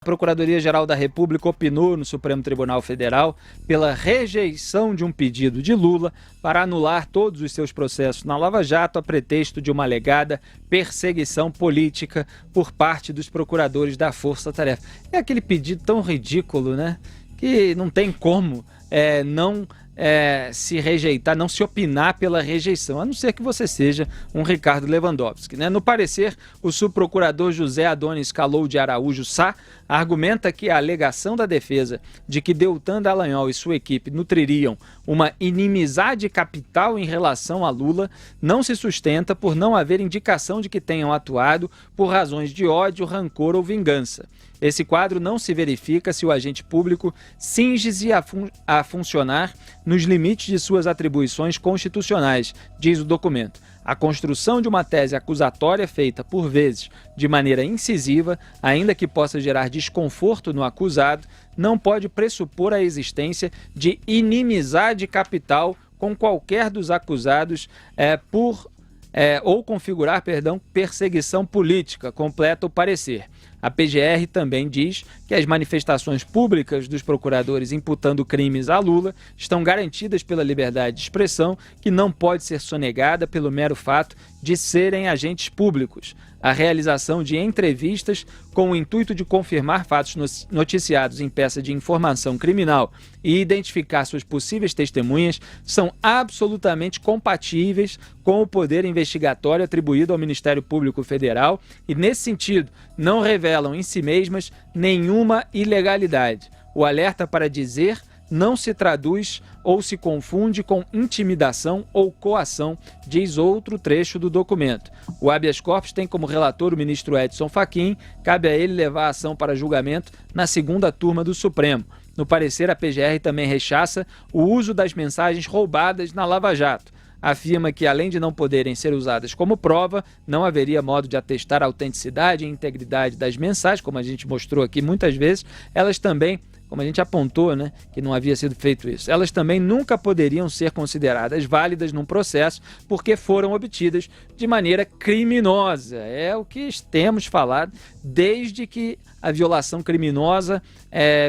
A Procuradoria-Geral da República opinou no Supremo Tribunal Federal pela rejeição de um pedido de Lula para anular todos os seus processos na Lava Jato a pretexto de uma alegada perseguição política por parte dos procuradores da Força Tarefa. É aquele pedido tão ridículo, né? Que não tem como não se rejeitar, não se opinar pela rejeição, a não ser que você seja um Ricardo Lewandowski, né? No parecer, o subprocurador José Adonis Calou de Araújo Sá argumenta que a alegação da defesa de que Deltan Dallagnol e sua equipe nutririam uma inimizade capital em relação a Lula não se sustenta por não haver indicação de que tenham atuado por razões de ódio, rancor ou vingança. Esse quadro não se verifica se o agente público cinge-se a funcionar nos limites de suas atribuições constitucionais, diz o documento. A construção de uma tese acusatória feita, por vezes, de maneira incisiva, ainda que possa gerar desconforto no acusado, não pode pressupor a existência de inimizade capital com qualquer dos acusados ou configurar, perseguição política, completa o parecer. A PGR também diz que as manifestações públicas dos procuradores imputando crimes a Lula estão garantidas pela liberdade de expressão, que não pode ser sonegada pelo mero fato de serem agentes públicos. A realização de entrevistas com o intuito de confirmar fatos noticiados em peça de informação criminal e identificar suas possíveis testemunhas são absolutamente compatíveis com o poder investigatório atribuído ao Ministério Público Federal e, nesse sentido, não revelam em si mesmas nenhuma ilegalidade. O alerta para dizer não se traduz ou se confunde com intimidação ou coação, diz outro trecho do documento. O habeas corpus tem como relator o ministro Edson Fachin, cabe a ele levar a ação para julgamento na segunda turma do Supremo. No parecer, a PGR também rechaça o uso das mensagens roubadas na Lava Jato. Afirma que, além de não poderem ser usadas como prova, não haveria modo de atestar a autenticidade e integridade das mensagens, como a gente mostrou aqui muitas vezes, elas também, como a gente apontou, né, que não havia sido feito isso, elas também nunca poderiam ser consideradas válidas num processo porque foram obtidas de maneira criminosa. É o que temos falado desde que a violação criminosa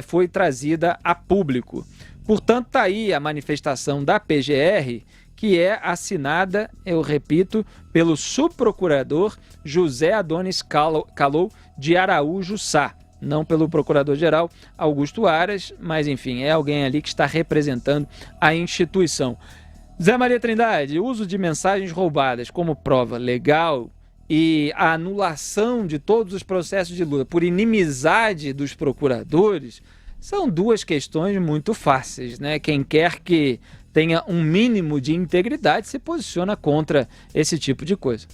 foi trazida a público. Portanto, está aí a manifestação da PGR, que é assinada, eu repito, pelo subprocurador José Adonis Calou de Araújo Sá. Não pelo procurador-geral Augusto Aras, mas enfim, é alguém ali que está representando a instituição. Zé Maria Trindade, o uso de mensagens roubadas como prova legal e a anulação de todos os processos de Lula por inimizade dos procuradores são duas questões muito fáceis, né? Quem quer que tenha um mínimo de integridade se posiciona contra esse tipo de coisa.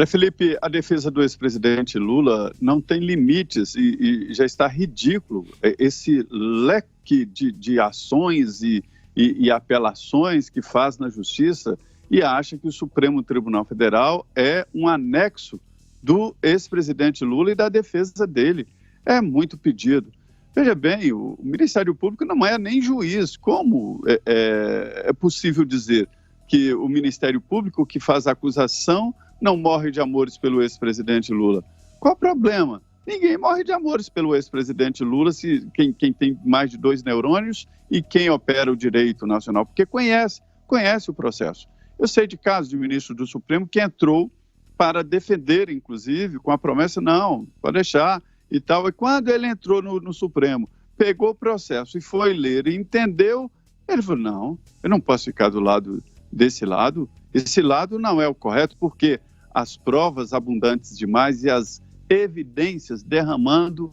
Felipe, a defesa do ex-presidente Lula não tem limites e já está ridículo esse leque de ações e apelações que faz na justiça e acha que o Supremo Tribunal Federal é um anexo do ex-presidente Lula e da defesa dele. É muito pedido. Veja bem, o Ministério Público não é nem juiz. Como é possível dizer que o Ministério Público que faz a acusação não morre de amores pelo ex-presidente Lula? Qual o problema? Ninguém morre de amores pelo ex-presidente Lula, quem tem mais de 2 neurônios e quem opera o direito nacional, porque conhece o processo. Eu sei de casos de ministro do Supremo que entrou para defender, inclusive, com a promessa, não, pode deixar e tal. E quando ele entrou no Supremo, pegou o processo e foi ler e entendeu, ele falou, não, eu não posso ficar do lado desse lado. Esse lado não é o correto, porque as provas abundantes demais e as evidências derramando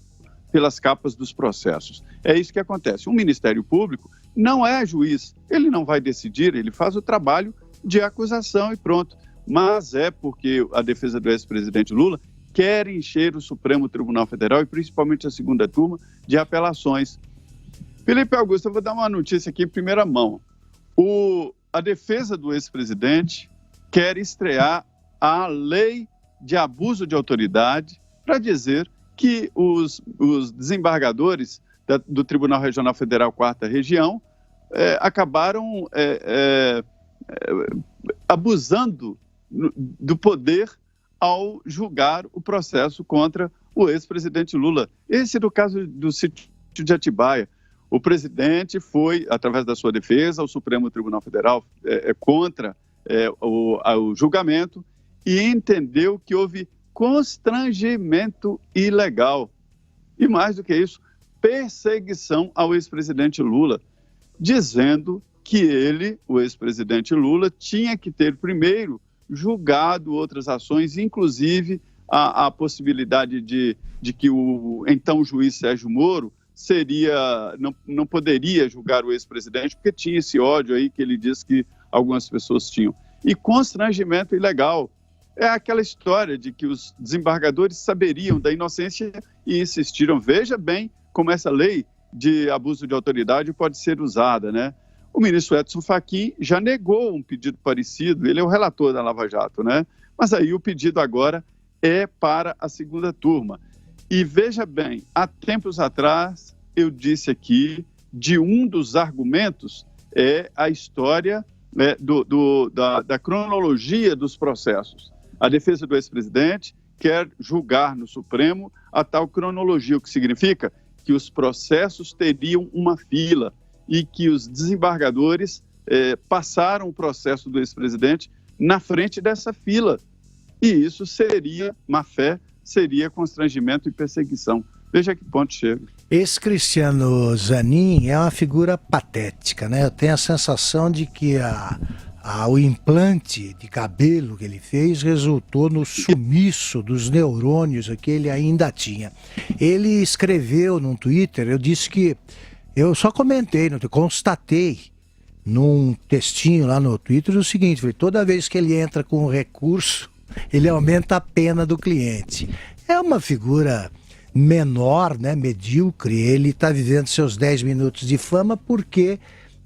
pelas capas dos processos. É isso que acontece. O Ministério Público não é juiz, ele não vai decidir, ele faz o trabalho de acusação e pronto. Mas é porque a defesa do ex-presidente Lula quer encher o Supremo Tribunal Federal e principalmente a segunda turma de apelações. Felipe Augusto, eu vou dar uma notícia aqui em primeira mão. A defesa do ex-presidente quer estrear a lei de abuso de autoridade para dizer que os desembargadores do Tribunal Regional Federal 4ª Região acabaram abusando do poder ao julgar o processo contra o ex-presidente Lula. Esse é do caso do sítio de Atibaia. O presidente foi, através da sua defesa, ao Supremo Tribunal Federal contra o julgamento e entendeu que houve constrangimento ilegal. E mais do que isso, perseguição ao ex-presidente Lula, dizendo que ele, o ex-presidente Lula, tinha que ter primeiro julgado outras ações, inclusive a possibilidade de que o então juiz Sérgio Moro não poderia julgar o ex-presidente, porque tinha esse ódio aí que ele diz que algumas pessoas tinham. E constrangimento ilegal. É aquela história de que os desembargadores saberiam da inocência e insistiram. Veja bem como essa lei de abuso de autoridade pode ser usada, né? O ministro Edson Fachin já negou um pedido parecido, ele é o relator da Lava Jato, né? Mas aí o pedido agora é para a segunda turma. E veja bem, há tempos atrás eu disse aqui de um dos argumentos é a história da cronologia dos processos. A defesa do ex-presidente quer julgar no Supremo a tal cronologia, o que significa que os processos teriam uma fila e que os desembargadores passaram o processo do ex-presidente na frente dessa fila. E isso seria má-fé, seria constrangimento e perseguição. Veja que ponto chega. Esse Cristiano Zanin é uma figura patética, né? Eu tenho a sensação de que o implante de cabelo que ele fez resultou no sumiço dos neurônios que ele ainda tinha. Ele escreveu no Twitter, eu disse que eu só comentei, constatei num textinho lá no Twitter o seguinte: falei, toda vez que ele entra com um recurso, ele aumenta a pena do cliente. É uma figura menor, né, medíocre. Ele está vivendo seus 10 minutos de fama porque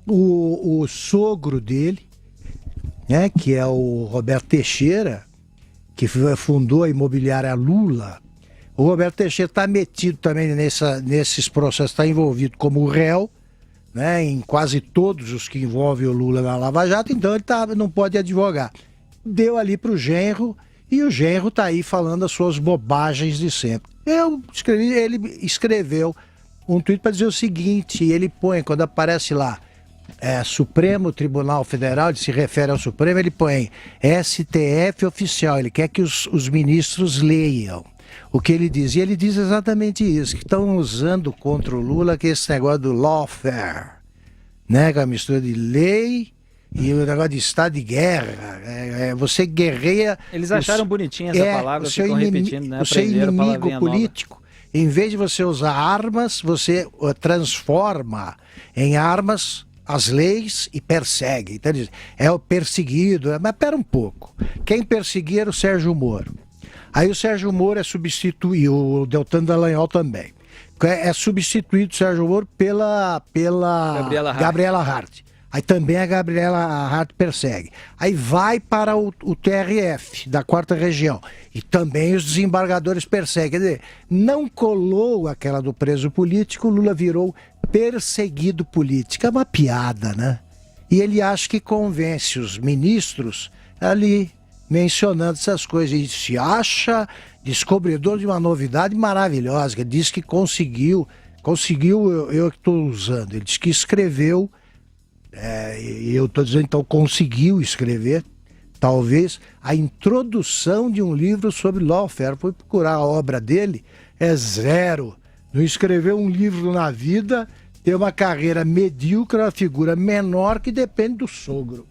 o sogro dele, né, que é o Roberto Teixeira, que fundou a imobiliária Lula. O Roberto Teixeira está metido também nesses processos, está envolvido como réu, né, em quase todos os que envolvem o Lula na Lava Jato, então ele não pode advogar. Deu ali para o genro, e o genro está aí falando as suas bobagens de sempre. Ele escreveu um tweet para dizer o seguinte, e ele põe, quando aparece lá, Supremo Tribunal Federal, ele se refere ao Supremo, ele põe STF oficial, ele quer que os ministros leiam o que ele diz. E ele diz exatamente isso, que estão usando contra o Lula, que é esse negócio do lawfare, né, que é a mistura de lei e o negócio de estado de guerra. Você guerreia... Eles acharam bonitinha essa palavra, ficam repetindo, né? O seu inimigo político, em vez de você usar armas, você transforma em armas as leis e persegue. Então, é o perseguido. Mas pera um pouco. Quem perseguia era o Sérgio Moro. Aí o Sérgio Moro é substituído, o Deltan Dallagnol também. É substituído o Sérgio Moro pela Gabriela Hart. Aí também a Gabriela Hart persegue. Aí vai para o TRF, da 4ª Região. E também os desembargadores perseguem. Quer dizer, não colou aquela do preso político, o Lula virou perseguido político. É uma piada, né? E ele acha que convence os ministros ali mencionando essas coisas. E se acha descobridor de uma novidade maravilhosa, que diz que conseguiu, eu que estou usando, ele diz que escreveu, e eu estou dizendo, então, conseguiu escrever, talvez, a introdução de um livro sobre lawfare. Foi procurar a obra dele, é zero. Não escreveu um livro na vida, tem uma carreira medíocre, uma figura menor que depende do sogro.